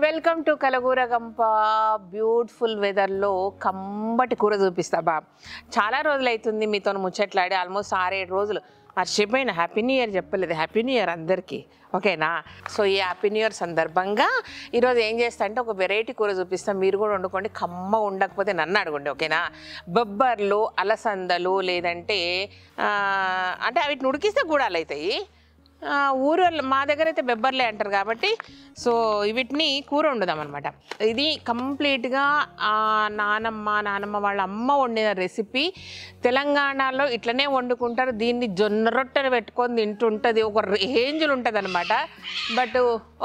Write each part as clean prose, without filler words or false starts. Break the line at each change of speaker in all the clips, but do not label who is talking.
Welcome to Kalagooragampa. Beautiful వెదర్లో కంబటి కూర చూపిస్తా బా. చాలా రోజులు అవుతుంది మీతో ముచ్చట్లాడి, ఆల్మోస్ట్ 6-7 రోజులు. మర్చిపోయిన హ్యాపీ న్యూ ఇయర్ చెప్పలేదు. హ్యాపీ న్యూ ఇయర్ అందరికీ, ఓకేనా? సో ఈ హ్యాపీ న్యూ ఇయర్ సందర్భంగా ఈరోజు ఏం చేస్తా అంటే ఒక వెరైటీ కూర చూపిస్తాం. మీరు కూడా వండుకోండి, కమ్మ ఉండకపోతే నన్ను అడగండి, ఓకేనా? బొబ్బర్లు, అలసందలు, లేదంటే అంటే వీటిని ఉడికిస్తే గూడాలు అవుతాయి. ఊరు మా దగ్గర అయితే బెబ్బర్లే అంటారు కాబట్టి సో వీటిని కూర వండుదాం అనమాట. ఇది కంప్లీట్గా నానమ్మ వాళ్ళ అమ్మ వండిన రెసిపీ. తెలంగాణలో ఇట్లనే వండుకుంటారు. దీన్ని జొన్న రొట్టెలు పెట్టుకొని తింటుంటుంది, ఒక రేంజ్లు ఉంటుంది అనమాట. బట్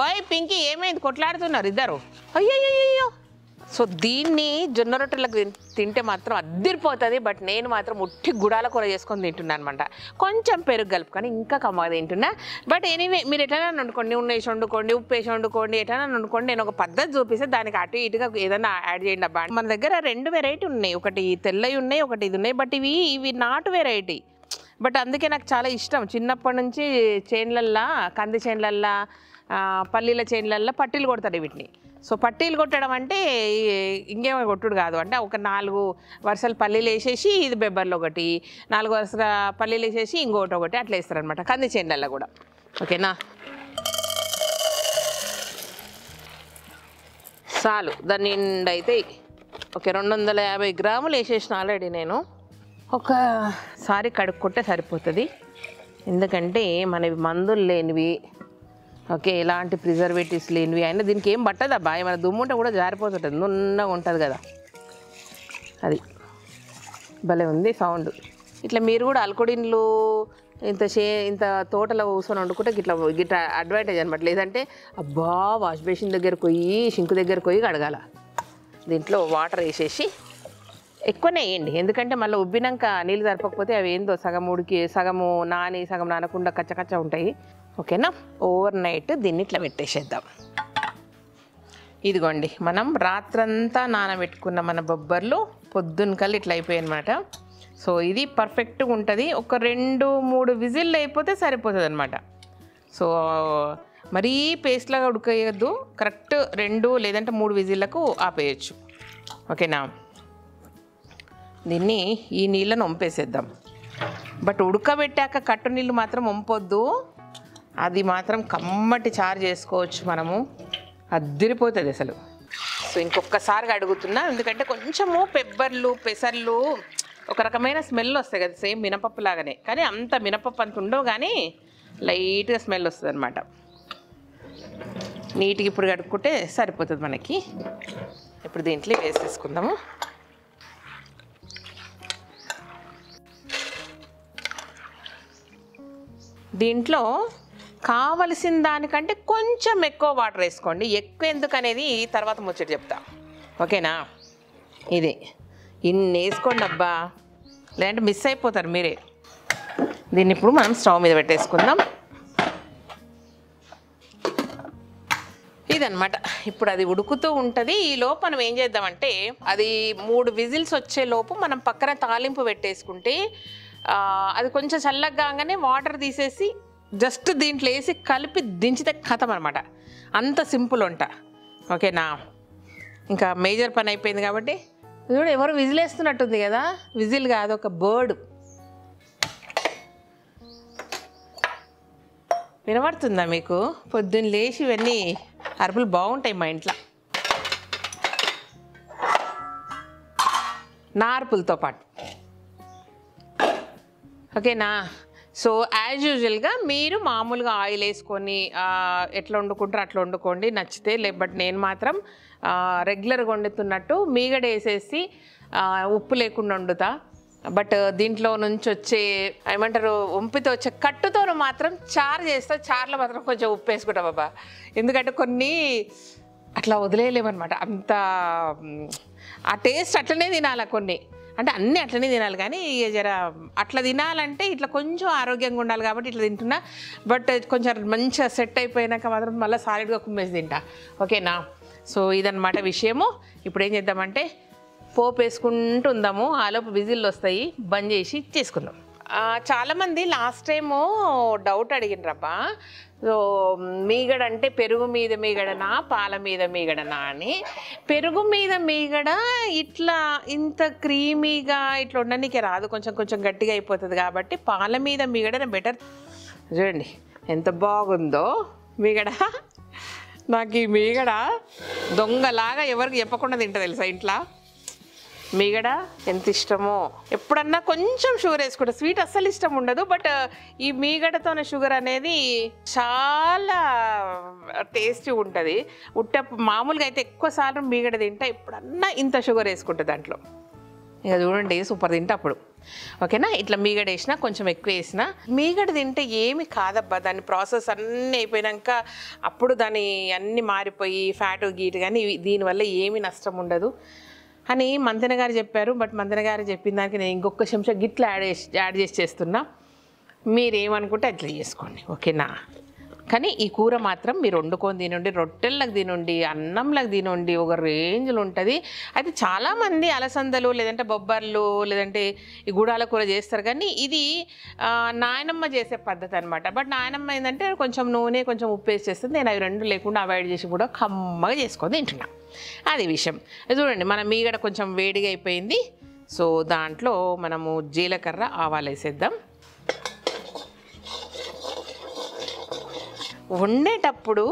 ఓయ్ పింకీ, ఏమైంది? కొట్లాడుతున్నారు ఇద్దరు? అయ్యో. సో దీన్ని జొన్న రొట్టెలకు తింటే మాత్రం అద్దిరిపోతుంది. బట్ నేను మాత్రం ఉట్టి గుడాల కూర చేసుకొని తింటున్నాను అనమాట. కొంచెం పెరుగు కలుపుకొని ఇంకా కమ్మగా తింటున్నా. బట్ ఎనీవే, మీరు ఎట్లైనా వండుకోండి, నూనె వేసి వండుకోండి, ఉప్పు వేసి వండుకోండి, ఎట్లైనా వండుకోండి. నేను ఒక పద్ధతి చూపిస్తే దానికి అటు ఇటుగా ఏదైనా యాడ్ చేయండి అబ్బా. మన దగ్గర 2 వెరైటీ ఉన్నాయి, ఒకటి తెల్లవి ఉన్నాయి, ఒకటి ఇది ఉన్నాయి. బట్ ఇవి నాటు వెరైటీ. బట్ అందుకే నాకు చాలా ఇష్టం. చిన్నప్పటి నుంచి చేన్లల్లా, కంది చేన్లల్లా, పల్లీల చేన్లల్లా పట్టీలు కొడతాడు వీటిని. సో పట్టీలు కొట్టడం అంటే ఇంకేమో కొట్టుడు కాదు. అంటే ఒక 4 వరుసలు పల్లీలు వేసేసి, ఇది బెబ్బర్లు ఒకటి, 4 వరుసల పల్లీలు వేసేసి ఇంకొకటి అట్లా వేస్తారనమాట కంది చేనులలో కూడా, ఓకేనా? చాలు దాని నిండా అయితే ఓకే. 250 గ్రాములు వేసేసిన ఆల్రెడీ నేను. ఒకసారి కడుక్కుంటే సరిపోతుంది. ఎందుకంటే మనవి మందులు లేనివి, ఓకే, ఎలాంటి ప్రిజర్వేటివ్స్ లేనివి. అయినా దీనికి ఏం పట్టదబ్బా. ఏమైనా దుమ్ము ఉంటే కూడా జారిపోతుంటుంది, నున్నగా ఉంటుంది కదా. అది భలే ఉంది సౌండ్. ఇట్లా మీరు కూడా అల్కొడిన్లు ఇంత తోటలో కూర్చొని వండుకుంటే గిట్లా అడ్వాంటేజ్ అనమాట. లేదంటే అబ్బా వాష్ బేసిన్ దగ్గరకు పోయి, షింకు దగ్గరకు పోయి కడగాల. దీంట్లో వాటర్ వేసేసి ఎక్కువనే వేయండి, ఎందుకంటే మళ్ళీ ఉబ్బినాక నీళ్ళు సరిపోకపోతే అవి ఏందో సగం ఉడికి, సగము నాని, సగం నానకుండా కచ్చ ఉంటాయి, ఓకేనా? ఓవర్ నైట్ దీన్ని ఇట్లా పెట్టేసేద్దాం. ఇదిగోండి, మనం రాత్రంతా నానబెట్టుకున్న మన బొబ్బర్లు పొద్దున్న కల్లా ఇట్లా అయిపోయాయి అనమాట. సో ఇది పర్ఫెక్ట్గా ఉంటుంది. ఒక 2-3 విజిల్లు అయిపోతే సరిపోతుంది అనమాట. సో మరీ పేస్ట్లాగా ఉడకేయద్దు, కరెక్ట్ 2 లేదంటే 3 విజిల్లకు ఆపేయచ్చు, ఓకేనా? దీన్ని ఈ నీళ్ళను వంపేసేద్దాం. బట్ ఉడకబెట్టాక కట్టు నీళ్ళు మాత్రం వంపొద్దు. అది మాత్రం కమ్మటి చారు చేసుకోవచ్చు మనము, అద్దిరిపోతుంది అసలు. సో ఇంకొకసారిగా అడుగుతున్నా, ఎందుకంటే కొంచెము పెబ్బర్లు, పెసర్లు ఒక రకమైన స్మెల్ వస్తాయి కదా, సేమ్ మినపప్పు లాగానే. కానీ అంత మినపప్పు అంత ఉండవు, కానీ లైట్గా స్మెల్ వస్తుంది అనమాట. నీట్గా ఇప్పుడు కడుక్కుంటే సరిపోతుంది మనకి. ఇప్పుడు దీంట్లో వేసేసుకుందాము. దీంట్లో కావలసిన దానికంటే కొంచెం ఎక్కువ వాటర్ వేసుకోండి. ఎక్కువ ఎందుకు అనేది తర్వాత ముచ్చట చెప్తా, ఓకేనా? ఇది ఇన్ని వేసుకోండి అబ్బా, లేదంటే మిస్ అయిపోతారు మీరే. దీన్ని ఇప్పుడు మనం స్టవ్ మీద పెట్టేసుకుందాం. ఇదనమాట. ఇప్పుడు అది ఉడుకుతూ ఉంటుంది. ఈ లోపు మనం ఏం చేద్దామంటే, అది 3 విజిల్స్ వచ్చే లోపు మనం పక్కన తాలింపు పెట్టేసుకుంటే అది కొంచెం చల్లగానే వాటర్ తీసేసి జస్ట్ దీంట్లో వేసి కలిపి దించితే ఖతం అనమాట. అంత సింపుల్ వంట, ఓకేనా? ఇంకా మేజర్ పని అయిపోయింది కాబట్టి. చూడు, ఎవరు విజిల్ వేస్తున్నట్టుంది కదా. విజిల్ కాదు, ఒక బర్డ్. వినబడుతుందా మీకు? పొద్దున్న లేచి ఇవన్నీ అరుపులు బాగుంటాయి మా ఇంట్లో, నా అరుపులతో పాటు, ఓకేనా? సో యాజ్ యూజువల్గా మీరు మామూలుగా ఆయిల్ వేసుకొని ఎట్లా వండుకుంటారో అట్లా వండుకోండి, నచ్చితే. బట్ నేను మాత్రం రెగ్యులర్గా వండుతున్నట్టు మీగడ వేసేసి ఉప్పు లేకుండా వండుతా. బట్ దీంట్లో నుంచి వచ్చే ఏమంటారు, వంపితో వచ్చే కట్టుతో మాత్రం చారు చేస్తా. చారులో మాత్రం కొంచెం ఉప్పు వేసుకుంటా బాబా, ఎందుకంటే కొన్ని అట్లా వదిలేయలేమన్నమాట. అంత ఆ టేస్ట్ అట్లనే తినాలి. కొన్ని అంటే అన్నీ అట్లనే తినాలి, కానీ జర అట్లా తినాలంటే ఇట్లా కొంచెం ఆరోగ్యంగా ఉండాలి కాబట్టి ఇట్లా తింటున్నా. బట్ కొంచెం మంచిగా సెట్ అయిపోయినాక మాత్రం మళ్ళీ సాలిడ్గా కుమ్మేసి తింటా, ఓకేనా? సో ఇదన్నమాట విషయము. ఇప్పుడు ఏం చేద్దామంటే పోపు వేసుకుంటూ ఉందాము. ఆలోపు విజిల్లు వస్తాయి, బంద్ చేసి చేసుకుందాం. చాలామంది లాస్ట్ టైము డౌట్ అడిగినరబ్బా. సో మీగడ అంటే పెరుగు మీద మీగడనా పాల మీద మీగడనా అని. పెరుగు మీద మీగడ ఇట్లా ఇంత క్రీమీగా ఇట్లా ఉండడానికి రాదు, కొంచెం కొంచెం గట్టిగా అయిపోతుంది. కాబట్టి పాల మీద మీగడ బెటర్. చూడండి ఎంత బాగుందో మీగడ. నాకు ఈ మీగడ దొంగలాగా ఎవరికి చెప్పకుండా తింటా తెలుసా ఇంట్లో. మీగడ ఎంత ఇష్టమో. ఎప్పుడన్నా కొంచెం షుగర్ వేసుకుంటా, స్వీట్ అస్సలు ఇష్టం ఉండదు. బట్ ఈ మీగడతోనే షుగర్ అనేది చాలా టేస్టీ ఉంటుంది. మామూలుగా అయితే ఎక్కువసార్లు మీగడ తింటా, ఎప్పుడన్నా ఇంత షుగర్ వేసుకుంటా దాంట్లో. ఇక చూడండి సూపర్ తింటా అప్పుడు. ఓకేనా, ఇట్లా మీగడ వేసినా కొంచెం ఎక్కువ వేసిన. మీగడ తింటే ఏమి కాదబ్బా, దాని ప్రాసెస్ అన్నీ అయిపోయాక అప్పుడు దాని అన్నీ మారిపోయి ఫ్యాటు గీటు, కానీ దీనివల్ల ఏమీ నష్టం ఉండదు అని మంతెన గారు చెప్పారు. బట్ మంతెన గారు చెప్పిన దానికి నేను ఇంకొక చెంచా గిట్లా యాడ్ చేసి చేస్తున్నా. మీరేమనుకుంటే అట్లా చేసుకోండి, ఓకేనా. కానీ ఈ కూర మాత్రం మీరు వండుకొని తినండి, రొట్టెలకు తినండి, అన్నంలకు తినండి, ఒక రేంజ్లో ఉంటుంది. అయితే చాలామంది అలసందలు లేదంటే బొబ్బర్లు లేదంటే ఈ గుడాల కూర చేస్తారు, కానీ ఇది నాయనమ్మ చేసే పద్ధతి అనమాట. బట్ నాయనమ్మ ఏంటంటే కొంచెం నూనె కొంచెం ఉప్పు వేసి చేస్తుంది. నేను అవి రెండు లేకుండా అవాయిడ్ చేసి కూడా కమ్మగా చేసుకొని తింటున్నా. అది విషయం. చూడండి మన మీగడ కొంచెం వేడిగా అయిపోయింది. సో దాంట్లో మనము జీలకర్ర ఆవాలు వేసేద్దాం. వండేటప్పుడు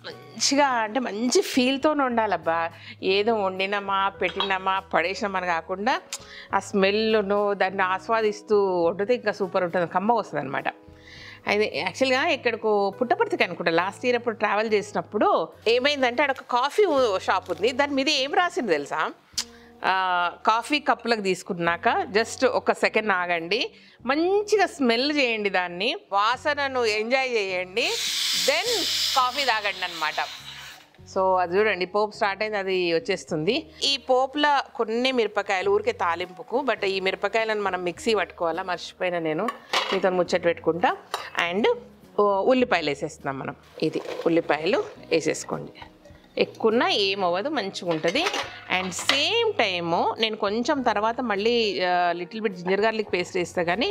మంచిగా అంటే మంచి ఫీల్తో వండాలబ్బా. ఏదో వండినామా పెట్టినామా పడేసినామని కాకుండా ఆ స్మెల్ను దాన్ని ఆస్వాదిస్తూ వండితే ఇంకా సూపర్ ఉంటుంది, కమ్మగా వస్తుంది అనమాట. అది యాక్చువల్గా ఇక్కడకు పుట్టపర్తికి అనుకుంటా లాస్ట్ ఇయర్ అప్పుడు ట్రావెల్ చేసినప్పుడు ఏమైందంటే అక్కడ ఒక కాఫీ షాప్ ఉంది. దాని మీద ఏం రాసింది తెలుసా, కాఫీ కప్పులకు తీసుకున్నాక జస్ట్ ఒక సెకండ్ ఆగండి, మంచిగా స్మెల్ చేయండి, దాన్ని వాసనను ఎంజాయ్ చేయండి, దెన్ కాఫీ తాగండి అనమాట. సో అది చూడండి పోపు స్టార్ట్ అయింది, అది వచ్చేస్తుంది. ఈ పోపులో కొన్ని మిరపకాయలు ఊరికే తాలింపుకు, బట్ ఈ మిరపకాయలను మనం మిక్సీ పట్టుకోవాలా, మర్చిపోయినా నేను మీతో ముచ్చట పెట్టుకుంటా. అండ్ ఉల్లిపాయలు వేసేస్తున్నాం మనం. ఇది ఉల్లిపాయలు వేసేసుకోండి, ఎక్కువన్నా ఏమవ్వదు, మంచిగా ఉంటుంది. అండ్ సేమ్ టైము నేను కొంచెం తర్వాత మళ్ళీ little bit ginger garlic paste వేస్తా, కానీ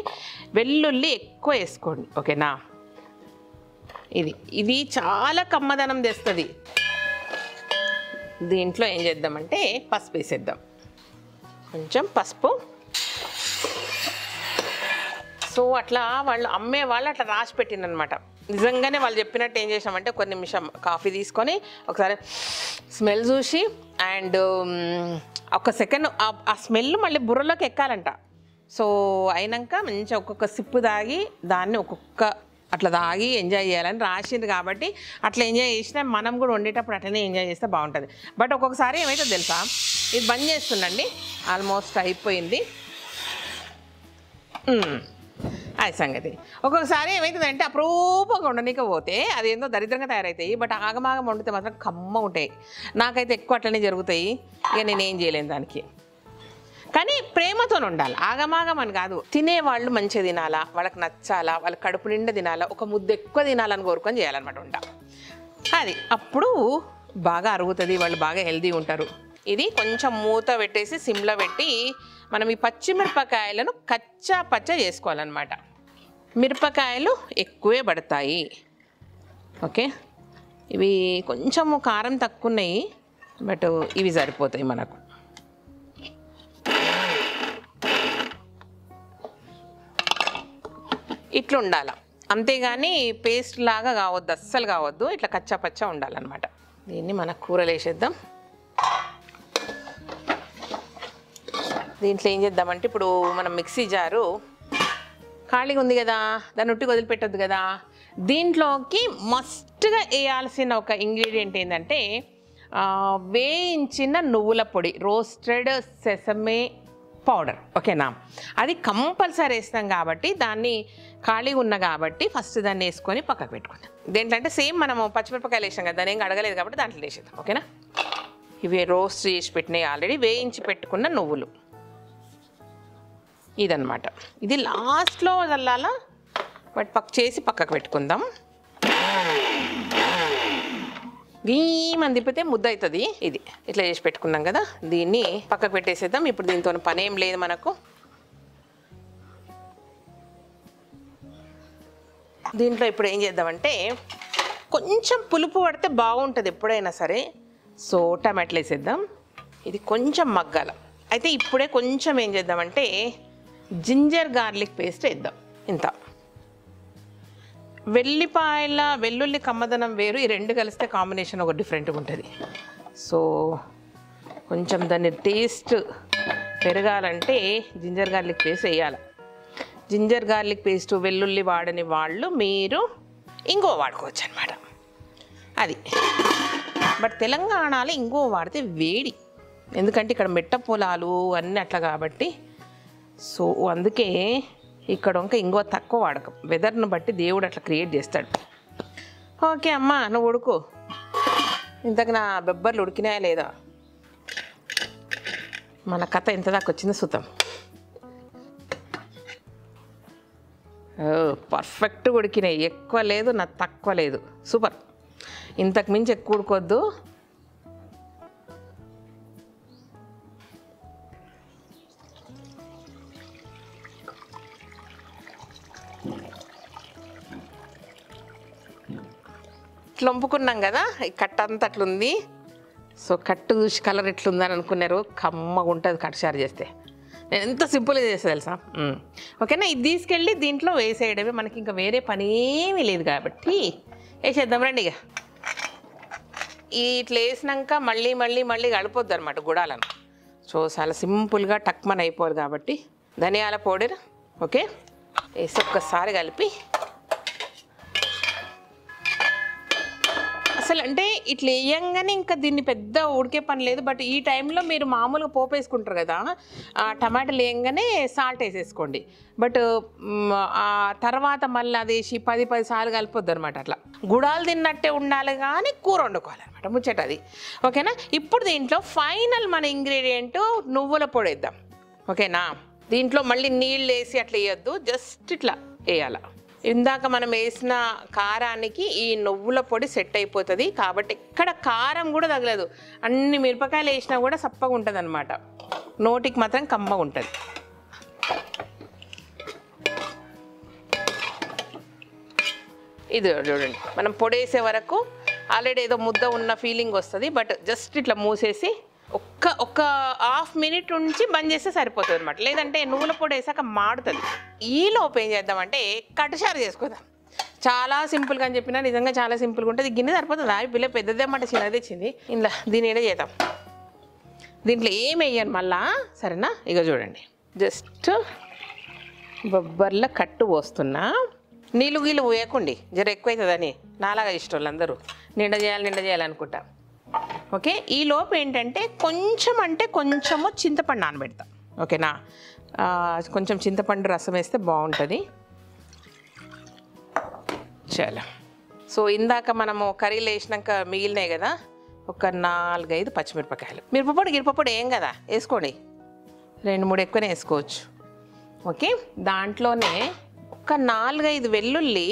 వెల్లుల్లి ఎక్కువ వేసుకోండి, ఓకేనా. ఇది చాలా కమ్మదనం తెస్తుంది. దీంట్లో ఏం చేద్దామంటే పసుపు వేసేద్దాం, కొంచెం పసుపు. సో అట్లా వాళ్ళు అమ్మే వాళ్ళు అట్లా రాసి పెట్టినమాట. నిజంగానే వాళ్ళు చెప్పినట్టు ఏం చేసామంటే ఒక నిమిషం కాఫీ తీసుకొని ఒకసారి స్మెల్ చూసి అండ్ ఒక సెకండ్ ఆ స్మెల్ మళ్ళీ బుర్రలోకి ఎక్కాలంట. సో అయినాక మంచిగా ఒక్కొక్క సిప్పు తాగి దాన్ని ఒక్కొక్క అట్లా తాగి ఎంజాయ్ చేయాలని రాసింది. కాబట్టి అట్లా ఎంజాయ్ చేసినా మనం కూడా వండేటప్పుడు అట్లనే ఎంజాయ్ చేస్తే బాగుంటుంది. బట్ ఒక్కొక్కసారి ఏమైతే తెలుసా, ఇది బంద్ చేస్తుండండి, ఆల్మోస్ట్ అయిపోయింది అది సంగతి. ఒక్కొక్కసారి ఏమవుతుందంటే అప్రూపంగా వండనీకి పోతే అదేందో దరిద్రంగా తయారవుతాయి, బట్ ఆగమాగం వండితే మాత్రం కమ్మ ఉంటాయి. నాకైతే ఎక్కువ అట్లనే జరుగుతాయి, ఇక నేనేం చేయలేను దానికి. కానీ ప్రేమతో ఉండాలి, ఆగమాగం అని కాదు. తినేవాళ్ళు మంచిగా తినాలా, వాళ్ళకి నచ్చాలా, వాళ్ళ కడుపు నిండా తినాలా, ఒక ముద్ద ఎక్కువ తినాలని కోరుకొని చేయాలన్నమాట వంట. అది అప్పుడు బాగా అరుగుతుంది, వాళ్ళు బాగా హెల్తీ ఉంటారు. ఇది కొంచెం మూత పెట్టేసి సిమ్లో పెట్టి మనం ఈ పచ్చిమిరపకాయలను కచ్చా పచ్చ చేసుకోవాలన్నమాట. మిరపకాయలు ఎక్కువే పడతాయి, ఓకే. ఇవి కొంచెము కారం తక్కువ ఉన్నాయి, బట్ ఇవి సరిపోతాయి మనకు. ఇట్లా ఉండాల, అంతేగాని పేస్ట్ లాగా కావద్దు, అస్సలు కావద్దు, ఇట్లా కచ్చా పచ్చా ఉండాలన్నమాట. దీన్ని మన కూరలు వేసేద్దాం. దీంట్లో ఏం చేద్దామంటే ఇప్పుడు మనం మిక్సీ జారు ఖాళీగా ఉంది కదా, దాన్ని ఉట్టి వదిలిపెట్టద్దు కదా. దీంట్లోకి మస్ట్గా వేయాల్సిన ఒక ఇంగ్రీడియంట్ ఏంటంటే వేయించిన నువ్వుల పొడి, రోస్టెడ్ సెసమే పౌడర్, ఓకేనా. అది కంపల్సరీ వేస్తాం కాబట్టి దాన్ని ఖాళీగా ఉన్న కాబట్టి ఫస్ట్ దాన్ని వేసుకొని పక్కకు పెట్టుకుందాం. దేంట్లో సేమ్ మనము పచ్చిమిరపకాయలు వేసాం కదా, దాన్ని ఏం అడగలేదు కాబట్టి దాంట్లో వేసేద్దాం, ఓకేనా. ఇవి రోస్ట్ చేసి పెట్టినాయి, ఆల్రెడీ వేయించి పెట్టుకున్న నువ్వులు. ఇదన్నమాట, ఇది లాస్ట్లో చల్లాలా, బట్ చేసి పక్కకు పెట్టుకుందాం. గీమని తిప్పితే ముద్ద అవుతుంది. ఇది ఇట్లా చేసి పెట్టుకున్నాం కదా, దీన్ని పక్కకు పెట్టేసేద్దాం. ఇప్పుడు దీంతో పని ఏం లేదు మనకు. దీంట్లో ఇప్పుడు ఏం చేద్దామంటే కొంచెం పులుపు పడితే బాగుంటుంది ఎప్పుడైనా సరే. సో టమాటాలు వేసేద్దాం. ఇది కొంచెం మగ్గాల. అయితే ఇప్పుడే కొంచెం ఏం చేద్దామంటే జింజర్ గార్లిక్ పేస్ట్ వేద్దాం. ఇంత వెల్లుల్లి కమ్మదనం వేరు, ఈ రెండు కలిస్తే కాంబినేషన్ ఒక డిఫరెంట్గా ఉంటుంది. సో కొంచెం దాన్ని టేస్ట్ పెరగాలంటే జింజర్ గార్లిక్ పేస్ట్ వేయాలి. జింజర్ గార్లిక్ పేస్ట్ వెల్లుల్లి వాడని వాళ్ళు మీరు ఇంకో వాడుకోవచ్చు అనమాట. అది బట్ తెలంగాణలో ఇంకో వాడితే వేడి, ఎందుకంటే ఇక్కడ మెట్ట పొలాలు అన్నీ అట్లా కాబట్టి. సో అందుకే ఇక్కడ ఇంకా ఇంకో తక్కువ వాడకం. వెదర్ను బట్టి దేవుడు అట్లా క్రియేట్ చేస్తాడు. ఓకే అమ్మ, నువ్వు ఉడుకు. ఇంతకు నా బెబ్బర్లు ఉడికినాయా లేదా, మన కథ ఎంత దాకా వచ్చిందో చూద్దాం. పర్ఫెక్ట్గా ఉడికినాయి, ఎక్కువ లేదు నా తక్కువ లేదు. సూపర్. ఇంతకు మించి ఎక్కువ ఉడకొద్దు. ఇట్లా వంపుకున్నాం కదా, ఈ కట్ట అంతా అట్లుంది. సో కట్టు చూసి కలర్ ఎట్లుందని అనుకున్నారు. కమ్మగా ఉంటుంది కట్టుచారు చేస్తే. నేను ఎంత సింపుల్గా చేస్తా తెలుసా. ఓకేనా, ఇది తీసుకెళ్ళి దీంట్లో వేసేయడమే, మనకి ఇంకా వేరే పని ఏమీ లేదు కాబట్టి వేసేద్దాం రండి. ఇక ఇట్లా వేసినాక మళ్ళీ కడిపోద్ది అనమాట గుడాలను. సో చాలా సింపుల్గా టక్మన్ అయిపోదు కాబట్టి ధనియాల పౌడర్ ఓకే వేసి ఒక్కసారి కలిపి, అసలు అంటే ఇట్లా వేయంగానే ఇంకా దీన్ని పెద్ద ఉడికే పని లేదు. బట్ ఈ టైంలో మీరు మామూలుగా పోపు వేసుకుంటారు కదా, టమాటాలు వేయంగానే సాల్ట్ వేసేసుకోండి. బట్ ఆ తర్వాత మళ్ళీ అది వేసి 10 సార్లు కలిపొద్దు అనమాట. అట్లా గుడాలు తిన్నట్టే ఉండాలి కానీ కూర వండుకోవాలన్నమాట, ముచ్చట అది. ఓకేనా, ఇప్పుడు దీంట్లో ఫైనల్ మన ఇంగ్రీడియంట్ నువ్వుల పొడి వేద్దాం. ఓకేనా, దీంట్లో మళ్ళీ నీళ్ళు వేసి అట్లా వేయొద్దు, జస్ట్ ఇట్లా వేయాల. ఇందాక మనం వేసిన కారానికి ఈ నువ్వుల పొడి సెట్ అయిపోతుంది కాబట్టి ఎక్కడ కారం కూడా తగలదు. అన్ని మిరపకాయలు వేసినా కూడా సప్పగా ఉంటుంది అనమాట, నోటికి మాత్రం కమ్మగా ఉంటుంది. ఇది చూడండి, మనం పొడి వేసే వరకు ఆల్రెడీ ఏదో ముద్ద ఉన్న ఫీలింగ్ వస్తుంది. బట్ జస్ట్ ఇట్లా మూసేసి ఒక్క హాఫ్ మినిట్ నుంచి బంద్ చేస్తే సరిపోతుంది అనమాట. లేదంటే నువ్వుల పొడి వేసాక మాడుతుంది. ఈలోపు ఏం చేద్దామంటే కట్టుచారు చేసుకుందాం. చాలా సింపుల్గా అని చెప్పినా నిజంగా చాలా సింపుల్గా ఉంటుంది. గిన్నె సరిపోతుంది. ఆ పిల్ల పెద్దదేమంటే చిన్నది తెచ్చింది. ఇంట్లో దీని ఏదో చేద్దాం. దీంట్లో ఏం వేయను మళ్ళా, సరేనా. ఇక చూడండి, జస్ట్ బొబ్బర్ల కట్టు పోస్తున్నా. నీళ్ళు గీళ్ళు పోయకండి, జర ఎక్కువ అవుతుందని. నాలాగా ఇష్టం వాళ్ళందరూ నిండా చేయాలనుకుంటా. ఓకే, ఈ లోపు ఏంటంటే కొంచెము చింతపండు నానబెడతాం. ఓకేనా, కొంచెం చింతపండు రసం వేస్తే బాగుంటుంది. చాలా. సో ఇందాక మనము కర్రీలు వేసినాక మిగిలినాయి కదా, ఒక 4-5 పచ్చిమిరపకాయలు. గిరపపొడి ఏం కదా వేసుకోండి, 2-3 ఎక్కువనే వేసుకోవచ్చు. ఓకే, దాంట్లోనే ఒక 4-5 వెల్లుల్లి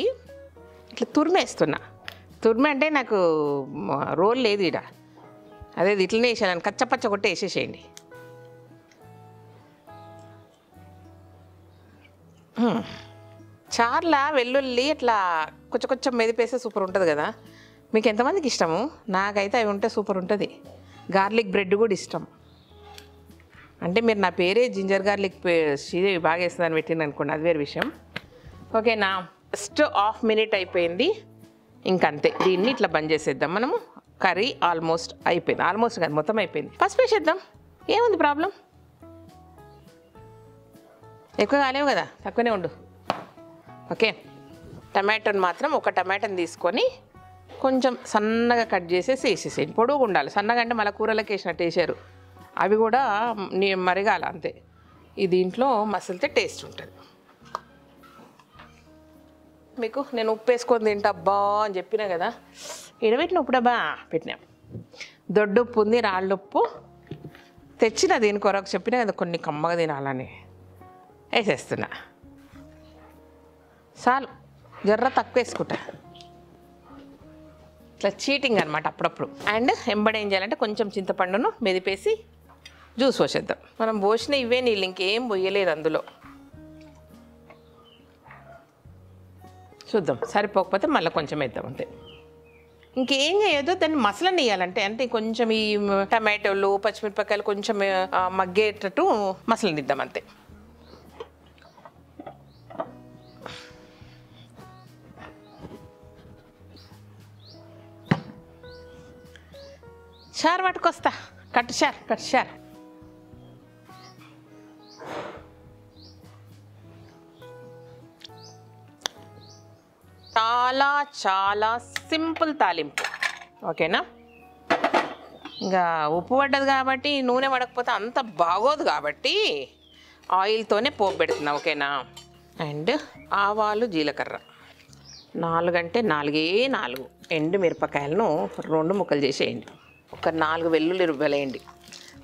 ఇట్లా తురిమేస్తున్నా. తురిమి అంటే నాకు రోల్ లేదు ఇడ, అదే ఇట్లనే వేసాను, కచ్చపచ్చ కొట్టి వేసేసేయండి. చార్లా వెల్లుల్లి అట్లా కొంచెం మెదిపేస్తే సూపర్ ఉంటుంది కదా. మీకు ఎంతమందికి ఇష్టము? నాకైతే అవి ఉంటే సూపర్ ఉంటుంది. గార్లిక్ బ్రెడ్ కూడా ఇష్టం. అంటే మీరు నా పేరే జింజర్ గార్లిక్ శ్రీదేవి బాగా వేస్తుందని పెట్టింది అనుకోండి, అది వేరే విషయం. ఓకేనా, జస్ట్ హాఫ్ మినిట్ అయిపోయింది, ఇంకంతే. దీన్ని ఇట్లా బంద్ చేసేద్దాం మనము. కర్రీ ఆల్మోస్ట్ అయిపోయింది, ఆల్మోస్ట్ కాదు మొత్తం అయిపోయింది. పసుపు వేసేద్దాం, ఏముంది ప్రాబ్లం. ఎక్కువ కాలేవు కదా, తక్కువనే ఉండు. ఓకే, టమాటోని మాత్రం ఒక టమాటోని తీసుకొని కొంచెం సన్నగా కట్ చేసేసి వేసేసేయండి. పొడుగు ఉండాలి, సన్నగా అంటే మళ్ళీ కూరలకు వేసినట్టు వేసారు. అవి కూడా మరిగాల అంతే. ఈ దీంట్లో మసలితే టేస్ట్ ఉంటుంది. మీకు నేను ఉప్పు వేసుకొని తింటా అబ్బా అని చెప్పినా కదా, ఎడబెట్టిన ఉప్పుడబ్బా పెట్టినా. దొడ్డుప్పు ఉంది, రాళ్ళుప్పు తెచ్చిన దీని కొరకు చెప్పినా కదా, కొన్ని కమ్మగా తినాలని వేసేస్తున్నా. చాలు, జర్ర తక్కువ వేసుకుంటా. ఇట్లా చీటింగ్ అనమాట అప్పుడప్పుడు. అండ్ ఎంబడి ఏం చేయాలంటే కొంచెం చింతపండును మెదిపేసి జ్యూస్ పోసేద్దాం. మనం పోసిన ఇవే నీళ్ళు, ఇంకేం పోయలేదు అందులో. చూద్దాం, సరిపోకపోతే మళ్ళీ కొంచెం వేద్దాం అంతే. ఇంకేం చేయొద్దు, దాన్ని మసలని వేయాలంటే, అంటే కొంచెం ఈ టమాటోలు పచ్చిమిరపకాయలు కొంచెం మగ్గేటట్టు మసలనిద్దాం అంతే. చారు పట్టుకొస్తా, కట్టు చారు. చాలా చాలా సింపుల్ తాలింపు, ఓకేనా. ఇంకా ఉప్పు పడ్డది కాబట్టి, నూనె పడకపోతే అంత బాగోదు కాబట్టి ఆయిల్తోనే పోపు పెడుతున్నా, ఓకేనా. అండ్ ఆవాలు జీలకర్ర 4 అంటే 4 ఎండు మిరపకాయలను 2 ముక్కలు చేసేయండి. ఒక 4 వెల్లుల్లి రుబ్బలు వేయండి.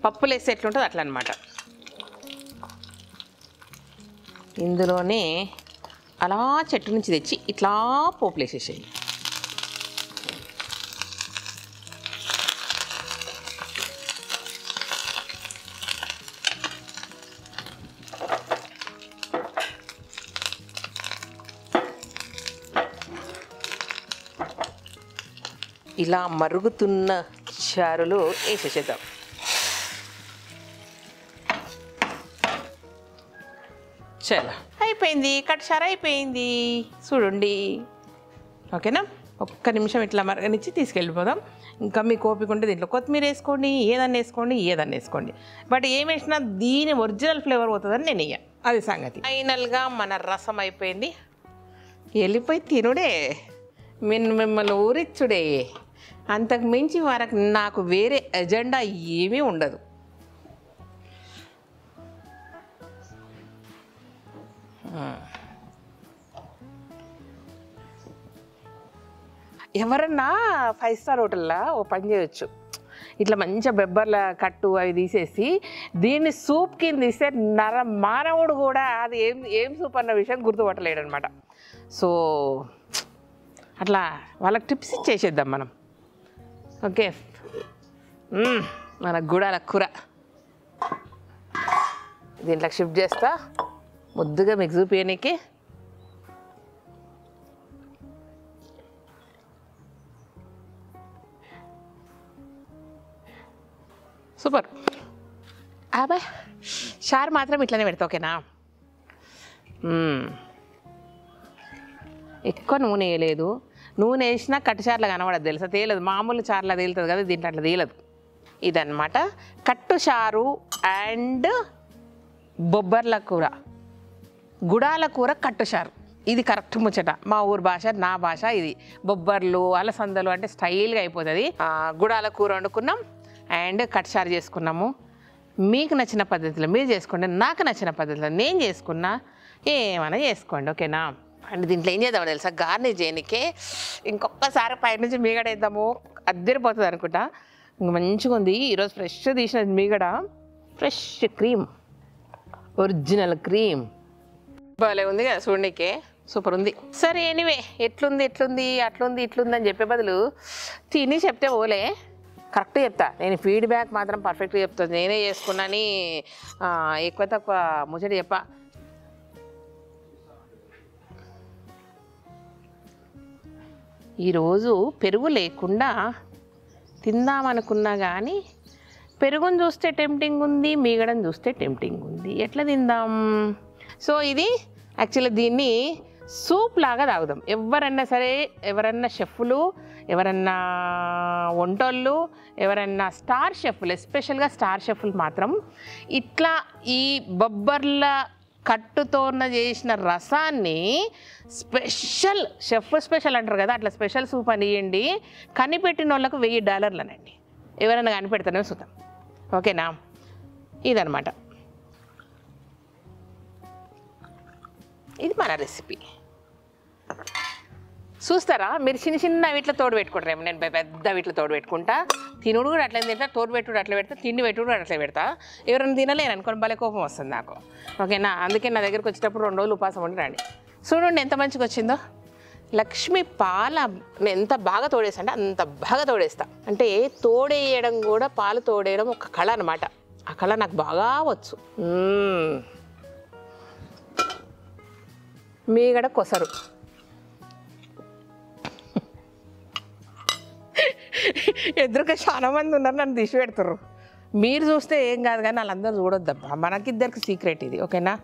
పప్పులు వేస్తే ఎట్లుంటుంది అట్లా అనమాట. ఇందులోనే అలా చెట్టు నుంచి తెచ్చి ఇట్లా పోపులు వేసేసేయండి. ఇలా మరుగుతున్న చారులు వేసేసేద్దాం. చలో అయిపోయింది, కట్చారు అయిపోయింది చూడండి, ఓకేనా. ఒక్క నిమిషం ఇట్లా మరగనిచ్చి తీసుకెళ్ళిపోదాం. ఇంకా మీకు ఓపిక ఉంటే దీంట్లో కొత్తిమీర వేసుకోండి, ఏదన్నా వేసుకోండి. బట్ ఏం వేసినా దీని ఒరిజినల్ ఫ్లేవర్ పోతుందని నేను వేయ, అది సంగతి. ఫైనల్గా మన రసం అయిపోయింది. వెళ్ళిపోయి తినుడే, మిమ్మల్ని ఊరిచ్చుడే, అంతకు మించి వరకు నాకు వేరే ఎజెండా ఏమీ ఉండదు. ఎవరన్నా 5 స్టార్ హోటల్లో ఓ పని చేయొచ్చు, ఇట్లా మంచిగా బెబ్బర్ల కట్టు అవి తీసేసి దీన్ని సూప్ కింద తీస్తే మానవుడు కూడా అది ఏం సూప్ అన్న విషయం గుర్తుపట్టలేడు అనమాట. సో అట్లా వాళ్ళకి టిప్స్ ఇచ్చేసేద్దాం మనం, ఓకే. మన గుడాల కూర దీంట్లోకి షిఫ్ట్ చేస్తా, ముద్దుగా మీకు చూపించనీకి. సూపర్. అబ్బాయి చారు మాత్రం ఇట్లనే పెడతా, ఓకేనా. ఎక్కువ నూనె వేయలేదు, నూనె వేసినా కట్టుచారులా కనబడదు తెలుసా, తేలదు. మామూలు చారులా తేలుతుంది కదా, దీంట్లో అట్లా తేలదు. ఇదన్నమాట కట్టు చారు అండ్ బొబ్బర్ల కూర, గుడాల కూర కట్టుచారు. ఇది కరెక్ట్ ముచ్చట, మా ఊరు భాష, నా భాష ఇది. బొబ్బర్లు అలసందలు అంటే స్టైల్గా అయిపోతుంది. గుడాల కూర వండుకున్నాం అండ్ కట్టుచారు చేసుకున్నాము. మీకు నచ్చిన పద్ధతిలో మీరు చేసుకోండి, నాకు నచ్చిన పద్ధతిలో నేను చేసుకున్నా, ఏమైనా చేసుకోండి, ఓకేనా. అండ్ దీంట్లో ఏం చేద్దామో తెలుసా, గార్నిష్ చేయనికే ఇంకొకసారి పైనుంచి మీగడ వేద్దాము, అద్దరిపోతుంది అనుకుంటా. ఇంక మంచిగా ఉంది ఈరోజు, ఫ్రెష్ తీసిన మీగడ, ఫ్రెష్ క్రీమ్, ఒరిజినల్ క్రీమ్, భలే ఉంది కదా చూడనీకే, సూపర్ ఉంది. సరే ఎనీవే, ఎట్లుంది ఇట్లుంది అని చెప్పే బదులు తిని చెప్తే ఓలే, కరెక్ట్ చెప్తా. నేను ఫీడ్బ్యాక్ మాత్రం పర్ఫెక్ట్గా చెప్తాను, నేనే చేసుకున్నాని ఎక్కువ తక్కువ ముచ్చట చెప్పా. ఈరోజు పెరుగు లేకుండా తిందామనుకున్నా కానీ పెరుగుని చూస్తే టెంప్టింగ్ ఉంది, మీగడని చూస్తే టెంప్టింగ్ ఉంది, ఎట్లా తిందాం. సో ఇది యాక్చువల్లీ దీన్ని సూప్ లాగా తాగుదాం. ఎవరన్నా సరే, ఎవరన్నా షెఫ్లు, ఎవరన్నా వంటోళ్ళు, ఎవరన్నా స్టార్ షెఫ్లు, ఎస్పెషల్గా స్టార్ షెఫ్లు మాత్రం ఇట్లా ఈ బొబ్బర్ల కట్టుతోన చేసిన రసాన్ని స్పెషల్ షెఫ్ స్పెషల్ అంటారు కదా, అట్లా స్పెషల్ సూప్ అని ఇవ్వండి. కనిపెట్టిన వాళ్ళకు $1000 ఎవరైనా కనిపెడతానే చూద్దాం, ఓకేనా. ఇదనమాట, ఇది మన రెసిపీ. చూస్తారా మీరు, చిన్న వీటిలో తోడు పెట్టుకుంటారేమో, నేను పెద్ద వీటిలో తోడు పెట్టుకుంటా. తినుడు కూడా అట్లా తింటా, తోడు పెట్టుడు అట్లా పెడతా, తిండి పెట్టుడు కూడా అట్లా పెడతా. ఎవరైనా తినలేను అనుకోని భలే కోపం వస్తుంది నాకు, ఓకేనా. అందుకే నా దగ్గరికి వచ్చేటప్పుడు 2 రోజులు ఉపాసం ఉండి రండి. చూడండి ఎంత మంచిగా వచ్చిందో. లక్ష్మి పాల ఎంత బాగా తోడేస్తా అంటే అంత బాగా తోడేస్తా. అంటే తోడేయడం కూడా, పాలు తోడేయడం ఒక కళ అనమాట. ఆ కళ నాకు బాగా వచ్చు. మీగడ కొసరు ఎదురుగా చాలా మంది ఉన్నారు, నన్ను దిశ పెడతారు. మీరు చూస్తే ఏం కాదు కానీ వాళ్ళందరూ చూడొద్దబ్బా, మనకిద్దరికి సీక్రెట్ ఇది, ఓకేనా?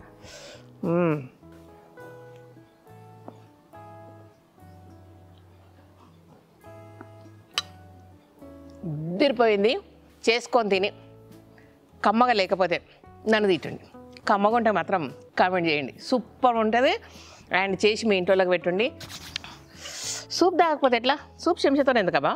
ఉదిరిపోయింది. చేసుకొని తిని కమ్మగా లేకపోతే నన్ను తిట్టండి, కమ్మగా ఉంటే మాత్రం కామెంట్ చేయండి. సూపర్ ఉంటుంది. అండ్ చేసి మీ ఇంట్లోకి పెట్టండి. సూప్ తాగకపోతే ఎట్లా? సూప్ చెంచాతో ఎందుకబ్బా?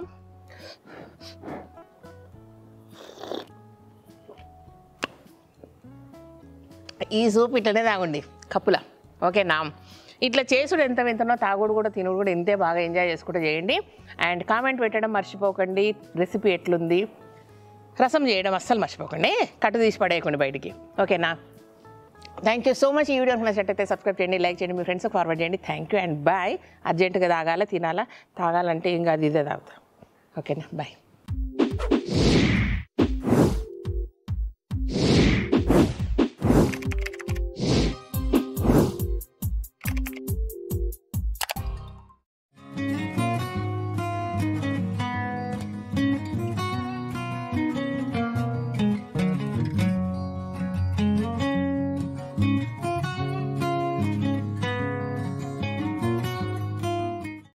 ఈ సూప్ ఇట్లనే తాగండి కప్పులా, ఓకేనా? ఇట్లా చేసుడు ఎంత వింతనో, తాగుడు కూడా తినుడు కూడా ఇంతే బాగా ఎంజాయ్ చేసుకుంటూ చేయండి. అండ్ కామెంట్ పెట్టడం మర్చిపోకండి. రెసిపీ ఎట్లుంది, రసం చేయడం అస్సలు మర్చిపోకండి, కట్టు తీసి పడేయకండి బయటికి, ఓకేనా? Thank you so much. ఈ వీడియోకి నచ్చినట్టయితే సబ్స్క్రైబ్ చేయండి, లైక్ చేయండి, మీ ఫ్రెండ్స్కి ఫార్వర్డ్ చేయండి. Thank you and bye. అర్జెంటుగా తాగాల, తినాలా, తాగాలంటే ఇంకా అది ఇదే తాగుతా, ఓకేనా? బాయ్.